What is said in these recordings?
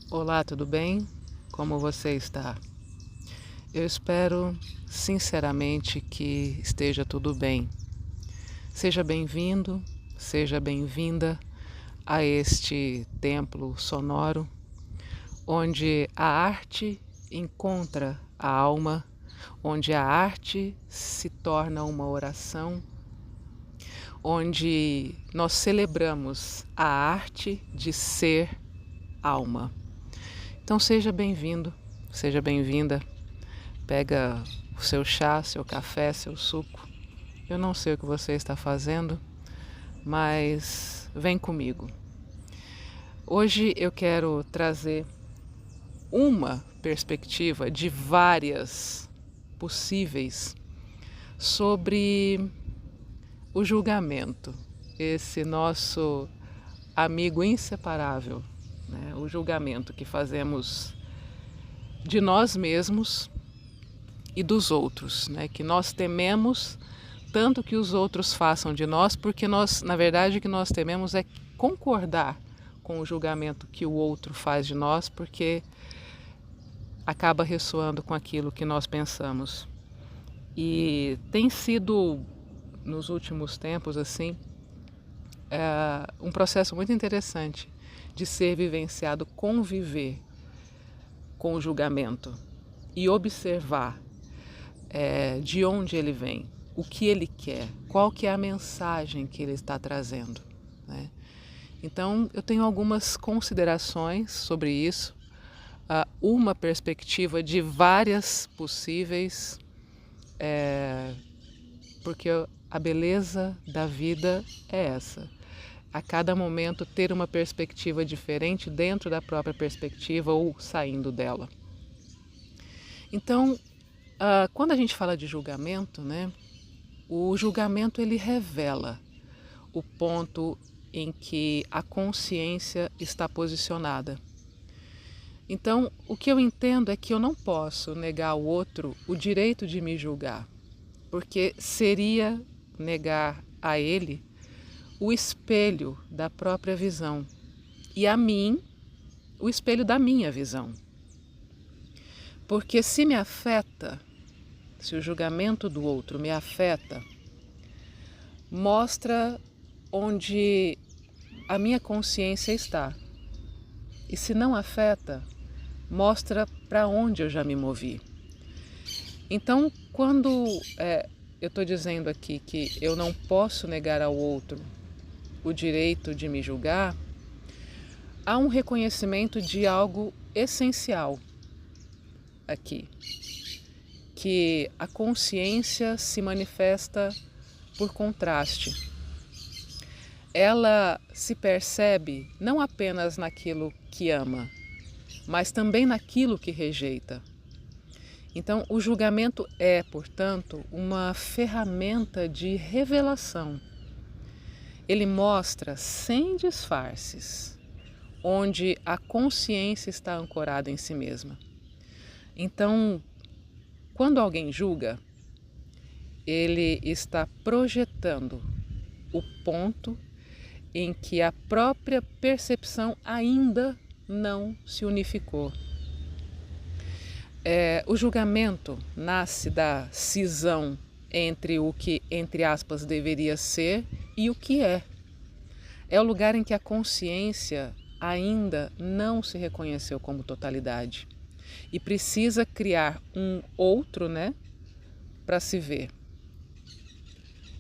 Olá, tudo bem? Como você está? Eu espero sinceramente que esteja tudo bem. Seja bem-vindo, seja bem-vinda a este templo sonoro, onde a arte encontra a alma, onde a arte se torna uma oração, onde nós celebramos a arte de ser alma. Então seja bem-vindo, seja bem-vinda. Pega o seu chá, seu café, seu suco. Eu não sei o que você está fazendo, mas vem comigo. Hoje eu quero trazer uma perspectiva de várias possíveis sobre o julgamento, esse nosso amigo inseparável, né? O julgamento que fazemos de nós mesmos e dos outros, né? Que nós tememos tanto que os outros façam de nós, porque nós, na verdade, o que nós tememos é concordar com o julgamento que o outro faz de nós, porque acaba ressoando com aquilo que nós pensamos. E tem sido, nos últimos tempos, assim, um processo muito interessante de ser vivenciado, conviver com o julgamento e observar de onde ele vem, o que ele quer, qual que é a mensagem que ele está trazendo, né? Então, eu tenho algumas considerações sobre isso, uma perspectiva de várias possíveis, porque a beleza da vida é essa. A cada momento ter uma perspectiva diferente dentro da própria perspectiva ou saindo dela. Então, quando a gente fala de julgamento, né, o julgamento ele revela o ponto em que a consciência está posicionada. Então, o que eu entendo é que eu não posso negar ao outro o direito de me julgar, porque seria negar a ele o espelho da própria visão e a mim o espelho da minha visão. Porque se me afeta, se o julgamento do outro me afeta, mostra onde a minha consciência está. E se não afeta, mostra para onde eu já me movi. Então, quando eu estou dizendo aqui que eu não posso negar ao outro o direito de me julgar, há um reconhecimento de algo essencial aqui, que a consciência se manifesta por contraste. Ela se percebe não apenas naquilo que ama, mas também naquilo que rejeita. Então, o julgamento é, portanto, uma ferramenta de revelação. Ele mostra sem disfarces onde a consciência está ancorada em si mesma. Então, quando alguém julga, ele está projetando o ponto em que a própria percepção ainda não se unificou. O julgamento nasce da cisão entre o que, entre aspas, deveria ser e o que é. É o lugar em que a consciência ainda não se reconheceu como totalidade e precisa criar um outro, né, para se ver.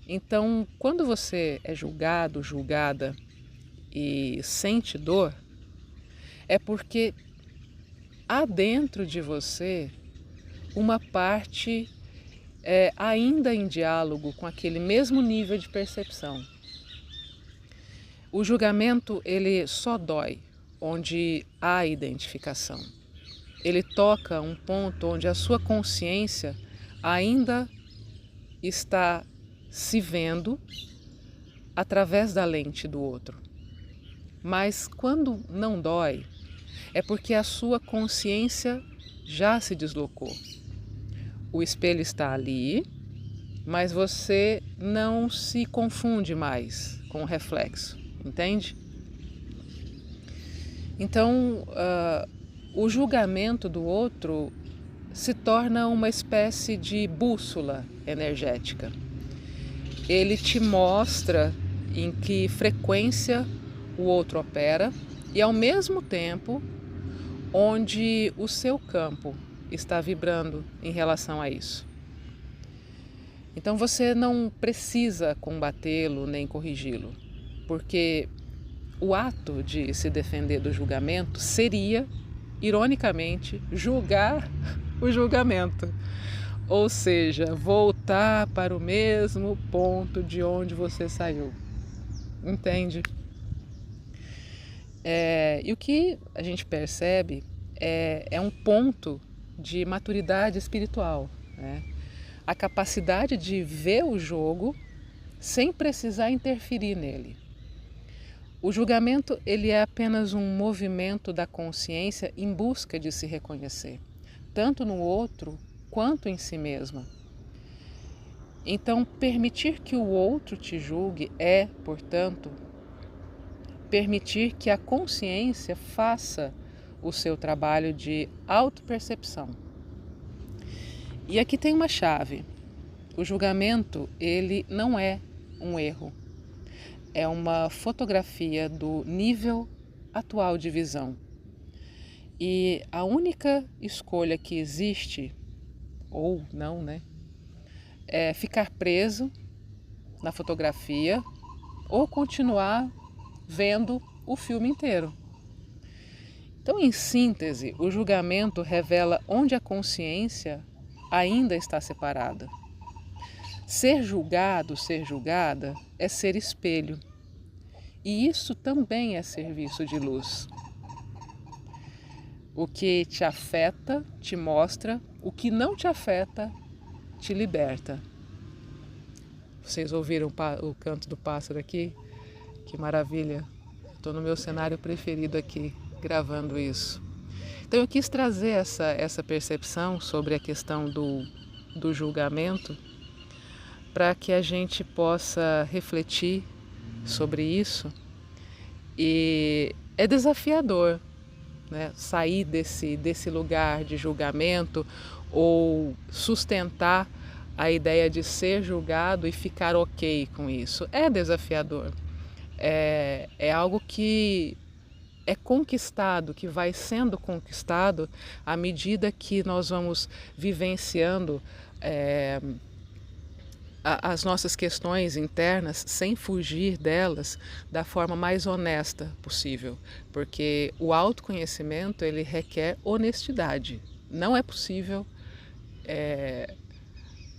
Então, quando você é julgado, julgada e sente dor, é porque há dentro de você uma parte ainda em diálogo com aquele mesmo nível de percepção. O julgamento, ele só dói onde há identificação. Ele toca um ponto onde a sua consciência ainda está se vendo através da lente do outro. Mas quando não dói, é porque a sua consciência já se deslocou. O espelho está ali, mas você não se confunde mais com o reflexo, entende? Então, o julgamento do outro se torna uma espécie de bússola energética. Ele te mostra em que frequência o outro opera e, ao mesmo tempo, onde o seu campo está vibrando em relação a isso. Então você não precisa combatê-lo nem corrigi-lo, porque o ato de se defender do julgamento seria, ironicamente, julgar o julgamento. Ou seja, voltar para o mesmo ponto de onde você saiu. Entende? E o que a gente percebe é um ponto de maturidade espiritual, né? A capacidade de ver o jogo sem precisar interferir nele. O julgamento ele é apenas um movimento da consciência em busca de se reconhecer, tanto no outro quanto em si mesma. Então, permitir que o outro te julgue é, portanto, permitir que a consciência faça o seu trabalho de autopercepção. E aqui tem uma chave. O julgamento, ele não é um erro. É uma fotografia do nível atual de visão. E a única escolha que existe, ou não, né, é ficar preso na fotografia ou continuar vendo o filme inteiro. Então, em síntese, o julgamento revela onde a consciência ainda está separada. Ser julgado, ser julgada, é ser espelho. E isso também é serviço de luz. O que te afeta te mostra, o que não te afeta te liberta. Vocês ouviram o canto do pássaro aqui? Que maravilha! Estou no meu cenário preferido aqui, gravando isso. Então eu quis trazer essa percepção sobre a questão do julgamento para que a gente possa refletir sobre isso. E é desafiador, né, sair desse lugar de julgamento ou sustentar a ideia de ser julgado e ficar ok com isso. É desafiador. É algo que é conquistado, que vai sendo conquistado à medida que nós vamos vivenciando as nossas questões internas sem fugir delas da forma mais honesta possível, porque o autoconhecimento ele requer honestidade. Não é possível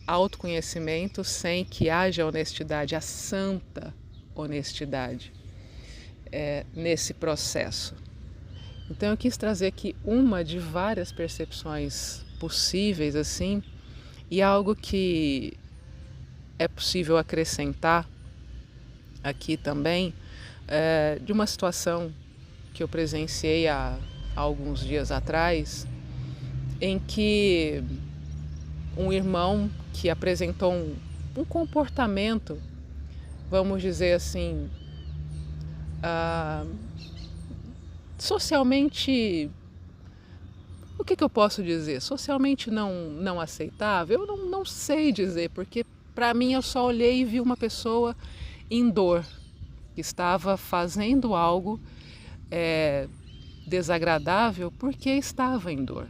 autoconhecimento sem que haja honestidade, a santa honestidade nesse processo. Então eu quis trazer aqui uma de várias percepções possíveis assim, e algo que é possível acrescentar aqui também de uma situação que eu presenciei há alguns dias atrás, em que um irmão que apresentou um comportamento, vamos dizer assim, socialmente, o que eu posso dizer? Socialmente não aceitável? Eu não sei dizer, porque para mim eu só olhei e vi uma pessoa em dor, que estava fazendo algo desagradável porque estava em dor.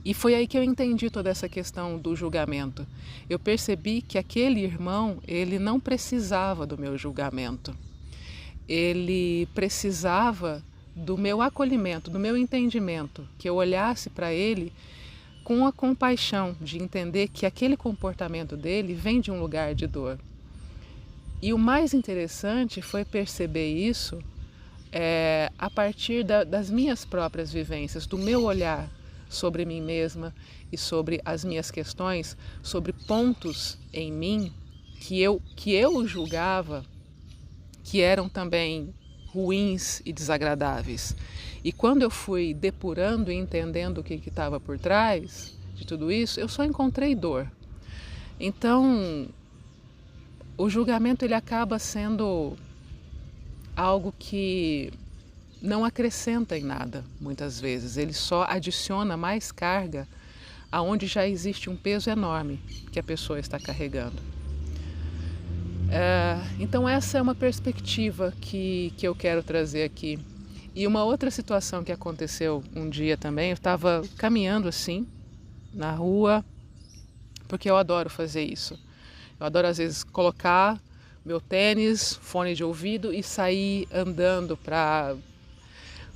E foi aí que eu entendi toda essa questão do julgamento. Eu percebi que aquele irmão, ele não precisava do meu julgamento. Ele precisava do meu acolhimento, do meu entendimento, que eu olhasse para ele com a compaixão de entender que aquele comportamento dele vem de um lugar de dor. E o mais interessante foi perceber isso a partir das minhas próprias vivências, do meu olhar sobre mim mesma e sobre as minhas questões, sobre pontos em mim que eu julgava que eram também ruins e desagradáveis. E quando eu fui depurando e entendendo o que estava por trás de tudo isso, eu só encontrei dor. Então, o julgamento ele acaba sendo algo que não acrescenta em nada, muitas vezes. Ele só adiciona mais carga aonde já existe um peso enorme que a pessoa está carregando. Então essa é uma perspectiva que eu quero trazer aqui. E uma outra situação que aconteceu um dia também, eu estava caminhando assim, na rua, porque eu adoro fazer isso. Eu adoro às vezes colocar meu tênis, fone de ouvido e sair andando para,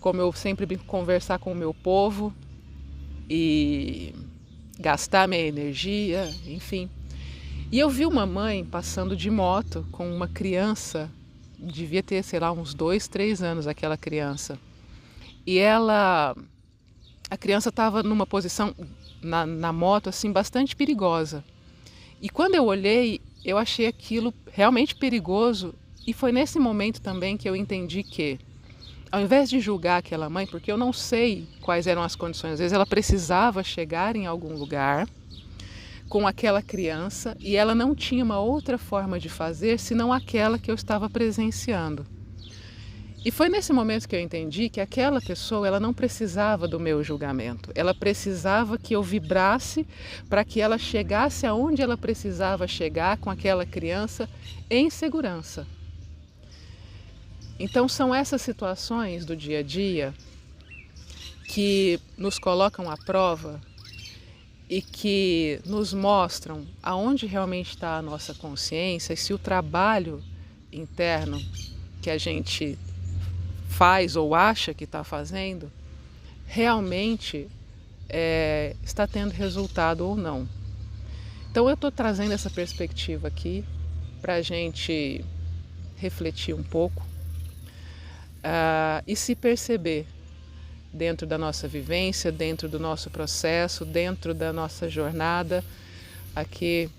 como eu sempre brinco, conversar com o meu povo e gastar minha energia, enfim. E eu vi uma mãe passando de moto com uma criança, devia ter, sei lá, uns 2, 3 anos aquela criança. E a criança estava numa posição na moto assim bastante perigosa. E quando eu olhei, eu achei aquilo realmente perigoso e foi nesse momento também que eu entendi que, ao invés de julgar aquela mãe, porque eu não sei quais eram as condições, às vezes ela precisava chegar em algum lugar com aquela criança e ela não tinha uma outra forma de fazer senão aquela que eu estava presenciando. E foi nesse momento que eu entendi que aquela pessoa ela não precisava do meu julgamento, ela precisava que eu vibrasse para que ela chegasse aonde ela precisava chegar com aquela criança em segurança. Então são essas situações do dia a dia que nos colocam à prova e que nos mostram aonde realmente está a nossa consciência e se o trabalho interno que a gente faz ou acha que está fazendo realmente está tendo resultado ou não. Então eu estou trazendo essa perspectiva aqui para a gente refletir um pouco e se perceber dentro da nossa vivência, dentro do nosso processo, dentro da nossa jornada aqui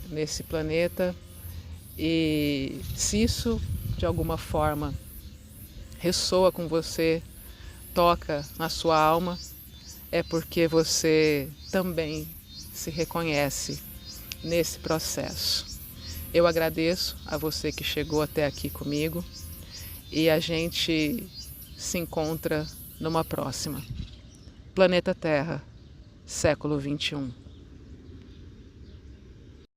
nesse planeta. E se isso de alguma forma ressoa com você, toca na sua alma, é porque você também se reconhece nesse processo. Eu agradeço a você que chegou até aqui comigo e a gente se encontra numa próxima. Planeta Terra, século XXI.